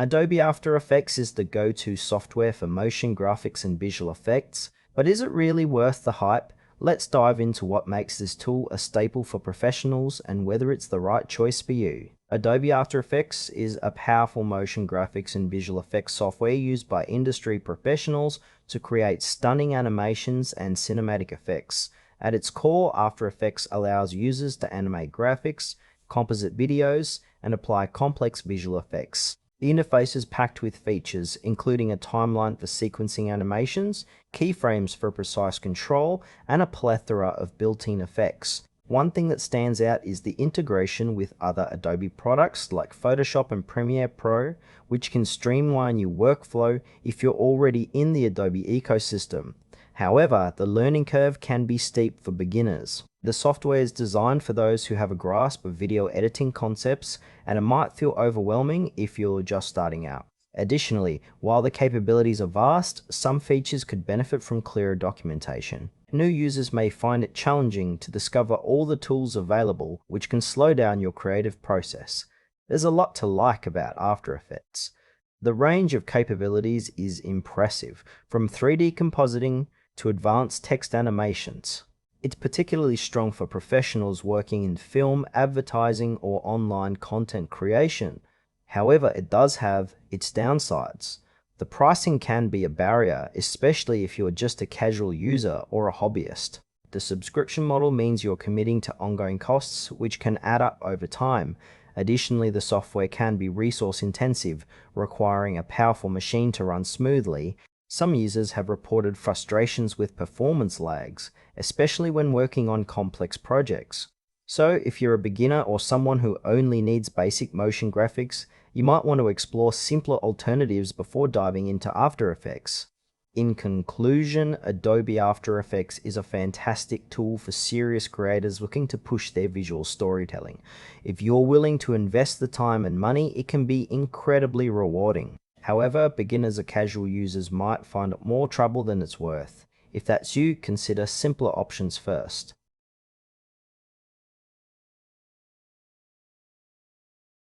Adobe After Effects is the go-to software for motion graphics and visual effects, but is it really worth the hype? Let's dive into what makes this tool a staple for professionals and whether it's the right choice for you. Adobe After Effects is a powerful motion graphics and visual effects software used by industry professionals to create stunning animations and cinematic effects. At its core, After Effects allows users to animate graphics, composite videos, and apply complex visual effects. The interface is packed with features, including a timeline for sequencing animations, keyframes for precise control, and a plethora of built-in effects. One thing that stands out is the integration with other Adobe products like Photoshop and Premiere Pro, which can streamline your workflow if you're already in the Adobe ecosystem. However, the learning curve can be steep for beginners. The software is designed for those who have a grasp of video editing concepts, and it might feel overwhelming if you're just starting out. Additionally, while the capabilities are vast, some features could benefit from clearer documentation. New users may find it challenging to discover all the tools available, which can slow down your creative process. There's a lot to like about After Effects. The range of capabilities is impressive, from 3D compositing to advanced text animations. It's particularly strong for professionals working in film, advertising, or online content creation. However, it does have its downsides. The pricing can be a barrier, especially if you're just a casual user or a hobbyist. The subscription model means you're committing to ongoing costs, which can add up over time. Additionally, the software can be resource intensive, requiring a powerful machine to run smoothly. Some users have reported frustrations with performance lags, especially when working on complex projects. So, if you're a beginner or someone who only needs basic motion graphics, you might want to explore simpler alternatives before diving into After Effects. In conclusion, Adobe After Effects is a fantastic tool for serious creators looking to push their visual storytelling. If you're willing to invest the time and money, it can be incredibly rewarding. However, beginners or casual users might find it more trouble than it's worth. If that's you, consider simpler options first.